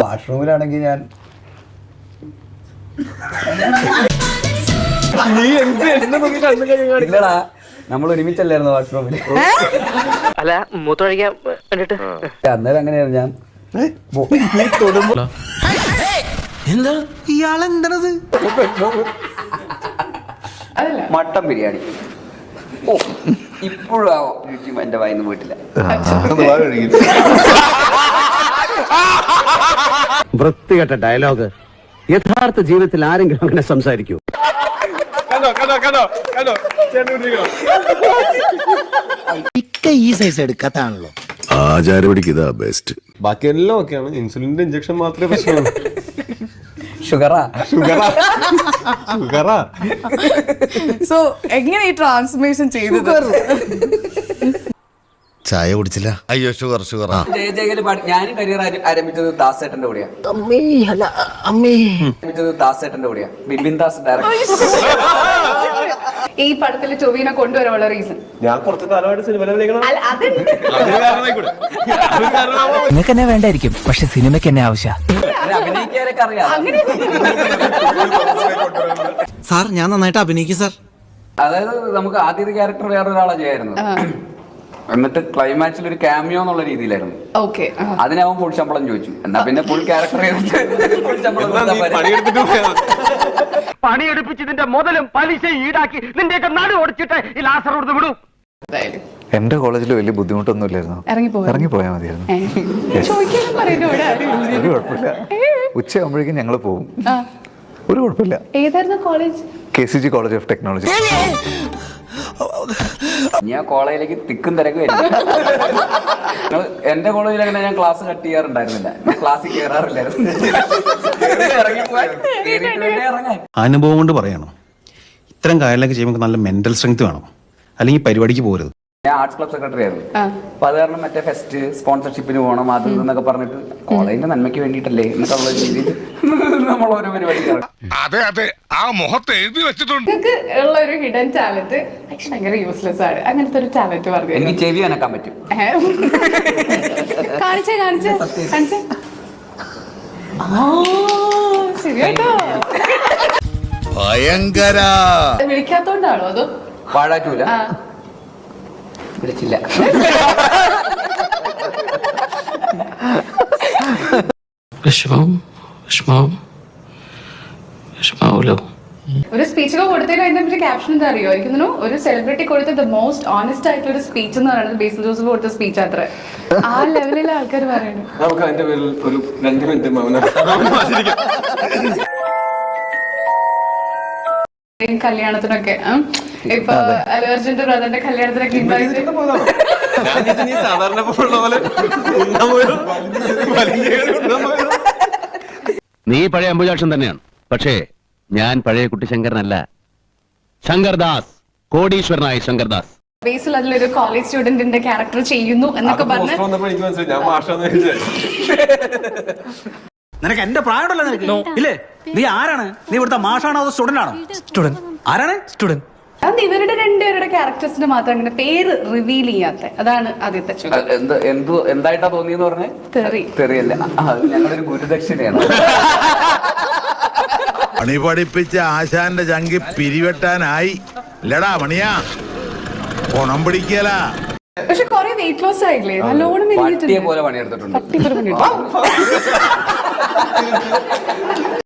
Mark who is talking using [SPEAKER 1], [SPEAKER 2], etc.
[SPEAKER 1] വാഷ്റൂമിലാണെങ്കിൽ ഞാൻ ഇല്ലടാ, നമ്മൾ ഒരുമിച്ചല്ലായിരുന്നു വാഷ്റൂമിൽ.
[SPEAKER 2] അല്ല മൂത്രമൊഴിക്കാൻ വേണ്ടിട്ട്
[SPEAKER 1] അന്നേരം അങ്ങനെയാണ് ഞാൻ
[SPEAKER 3] എന്താ ഇയാളെന്തണത്?
[SPEAKER 1] മട്ടൻ ബിരിയാണി. ഓ, ഇപ്പോഴും ആ രുചി എന്റെ വായിന്ന് പോയിട്ടില്ല.
[SPEAKER 4] വൃത്തികെട്ട ഡയലോഗ്. യഥാർത്ഥ ജീവിതത്തിൽ ആരെങ്കിലും അങ്ങനെ സംസാരിക്കൂ?
[SPEAKER 3] ഈ സൈസ് എടുക്കാത്താണല്ലോ.
[SPEAKER 5] ആചാരപടിക്ക് ഇതാ ബെസ്റ്റ്.
[SPEAKER 6] ബാക്കി എല്ലാം ഓക്കെയാണ്. ഇൻസുലിന്റെ ഇഞ്ചക്ഷൻ മാത്രമേ പ്രശ്നമുള്ളൂ.
[SPEAKER 1] ഷുഗറാ.
[SPEAKER 7] സോ എങ്ങനെ ഈ ട്രാൻസ്ഫോർമേഷൻ ചെയ്തത്?
[SPEAKER 5] ചായ കുടിച്ചില്ല? അയ്യോ ഷുഗർ.
[SPEAKER 1] ഞാനും കരിയർ ആരംഭിച്ചത് ദാസേട്ടന്റെ കൂടെയാണ്. ദാസേട്ടന്റെ കൂടെയാണ്. ബിബിൻ ദാസ് ഡയറക്ടർ.
[SPEAKER 7] ഈ പടത്തിൽ ടൊവിനോ കൊണ്ടുവരാനുള്ള റീസൺ
[SPEAKER 6] ഞാൻ കുറച്ച് കാലമായിട്ട് സിനിമ
[SPEAKER 2] നിങ്ങൾക്ക് എന്നെ വേണ്ടായിരിക്കും, പക്ഷെ സിനിമയ്ക്ക് എന്നെ ആവശ്യം.
[SPEAKER 1] അഭിനയിക്കാനൊക്കെ അറിയാം.
[SPEAKER 3] സാർ ഞാൻ നന്നായിട്ട് അഭിനയിക്കും സാർ.
[SPEAKER 1] അതായത് നമുക്ക് ആദ്യത്തെ ക്യാരക്ടർ വേറൊരാളെ ചെയ്യായിരുന്നു. എന്നിട്ട് ക്ലൈമാക്സിൽ ഒരു ക്യാമിയോ എന്നുള്ള രീതിയിലായിരുന്നു.
[SPEAKER 7] ഓക്കെ,
[SPEAKER 1] അതിനവൻ ഫുൾ ശമ്പളം ചോദിച്ചു. എന്നാ പിന്നെ ഫുൾ ക്യാരക്ടർ
[SPEAKER 2] പണിയെടുപ്പിച്ചതിന്റെ മുതലും പലിശ ഈടാക്കി നിന്റെയൊക്കെ നടു ഓടിച്ചിട്ട് ഈ ലാസർ കൊടുത്ത് വിടും.
[SPEAKER 8] എന്റെ കോളേജിൽ വലിയ ബുദ്ധിമുട്ടൊന്നും ഇല്ലായിരുന്നു. ഇറങ്ങിപ്പോയാൽ മതിയായിരുന്നു. ഒരു കുഴപ്പമില്ല. ഉച്ചയാകുമ്പോഴേക്കും ഞങ്ങൾ പോകും. ഒരു കുഴപ്പമില്ല.
[SPEAKER 7] ഏതായിരുന്നു college?
[SPEAKER 8] KCG college of technology.
[SPEAKER 1] ഞാൻ കോളേജിലേക്ക് തിക്കും തിരക്കും എന്റെ കോളേജിൽ അങ്ങനെ ഞാൻ ക്ലാസ് കട്ട് ചെയ്യാറുണ്ടായിരുന്നില്ല. ക്ലാസ്സിൽ കയറാറില്ലായിരുന്നു.
[SPEAKER 9] അനുഭവം കൊണ്ട് പറയണോ, ഇത്തരം കാര്യങ്ങളൊക്കെ ചെയ്യുമ്പോൾ നല്ല മെന്റൽ സ്ട്രെങ്ത് വേണം, അല്ലെങ്കിൽ പരിപാടിക്ക് പോകരുത്.
[SPEAKER 1] ഞാൻ ആർട്സ് ക്ലബ് സെക്രട്ടറി ആയിരുന്നു. അപ്പൊ അത് കാരണം മറ്റേ ഫെസ്റ്റ് സ്പോൺസർഷിപ്പിന് പോകണം, അത് എന്നൊക്കെ പറഞ്ഞിട്ട് കോളേജിന്റെ നന്മയ്ക്ക് വേണ്ടിയിട്ടല്ലേ എന്നൊക്കെയുള്ള രീതിയിൽ നമ്മൾ ഓരോ പരിപാടി.
[SPEAKER 5] അതെ ആ മുഖത്ത് എഴുതി വെച്ചിട്ടുണ്ട്.
[SPEAKER 7] നിങ്ങൾക്ക് ഉള്ള ഒരു ഹിഡൻ ടാലന്റ് ഭയങ്കര യൂസ്ലെസ് ആണ്. അങ്ങനത്തെ ഒരു ടാലന്റ് പറഞ്ഞു.
[SPEAKER 1] എനിക്ക് ചെവി അനക്കാൻ പറ്റും.
[SPEAKER 7] കാണിച്ചേ ശരിയാട്ടോ.
[SPEAKER 5] ഭയങ്കര
[SPEAKER 7] വിളിക്കാത്തോണ്ടാണോ അതോ?
[SPEAKER 1] പാഴാറ്റൂല, വിളിച്ചില്ല.
[SPEAKER 7] ഒരു സ്പീച്ച് കൊടുത്തതിന് അതിന്റെ ഒരു ക്യാപ്ഷൻ എന്താ അറിയോ? എനിക്ക് ഒരു സെലിബ്രിറ്റി കൊടുത്ത ദ മോസ്റ്റ് ഓണസ്റ്റ് ആയിട്ടുള്ള ഒരു സ്പീച്ച് എന്ന് പറയുന്നത് ബേസിൽ ജോസഫ് കൊടുത്ത സ്പീച്ച് അത്ര. ആ ലെവലിലെ ആൾക്കാർ പറയുന്നു.
[SPEAKER 6] നമുക്ക് അതിന്റെ പേരിൽ ഒരു 2 മിനിറ്റ് മൗനം.
[SPEAKER 7] കല്യാണത്തിനൊക്കെ ഇപ്പൊ അലർജന്റെ ബ്രദറിന്റെ കല്യാണത്തിനൊക്കെ
[SPEAKER 6] സാധാരണ
[SPEAKER 4] നീ പഴയ അംബുജാക്ഷൻ തന്നെയാണ്, പക്ഷേ ഞാൻ പഴയ കുട്ടി ശങ്കരനല്ല. ശങ്കർദാസ്, കോടീശ്വരനായ ശങ്കർദാസ്.
[SPEAKER 7] ബേസിൽ അതിലൊരു കോളേജ് സ്റ്റുഡന്റിന്റെ ക്യാരക്ടർ ചെയ്യുന്നു എന്നൊക്കെ പറഞ്ഞു.
[SPEAKER 6] എനിക്ക് മനസ്സിലായി, ഞാൻ മാഷാന്ന്
[SPEAKER 3] നിനക്ക് എന്റെ പ്രായമുണ്ടല്ലോ നിനക്ക് ഇല്ലേ? നീ ആരാണ്? നീ ഇവിടുത്തെ മാഷാണോ അതോ സ്റ്റുഡന്റ് ആണോ? സ്റ്റുഡന്റ്. ആരാണ്? സ്റ്റുഡന്റ്.
[SPEAKER 7] അത് ഇവരുടെ രണ്ടുപേരുടെ ക്യാരക്ടേഴ്സിന് മാത്രം അങ്ങനെ പേര് റിവീൽ ചെയ്യാത്ത, അതാണ് ആദ്യത്തെ ചോദ്യം.
[SPEAKER 1] എന്തായിട്ടാ തോന്നിയെന്ന് പറഞ്ഞേ? തെറിയല്ല, ഞങ്ങളൊരു ഗുരുദക്ഷിണയാണ്.
[SPEAKER 5] പണി പഠിപ്പിച്ച ആശാന്റെ ചങ്കി പിരിവെട്ടാനായി ഇല്ലടാ മണിയാ, ഓണം പിടിക്കല.
[SPEAKER 7] പക്ഷെ കൊറേ വെയിറ്റ് ലോസ് ആയില്ലേ? നല്ലോണം
[SPEAKER 1] പട്ടിയെ പോലെ പണിയെടുത്തിട്ടുണ്ട്.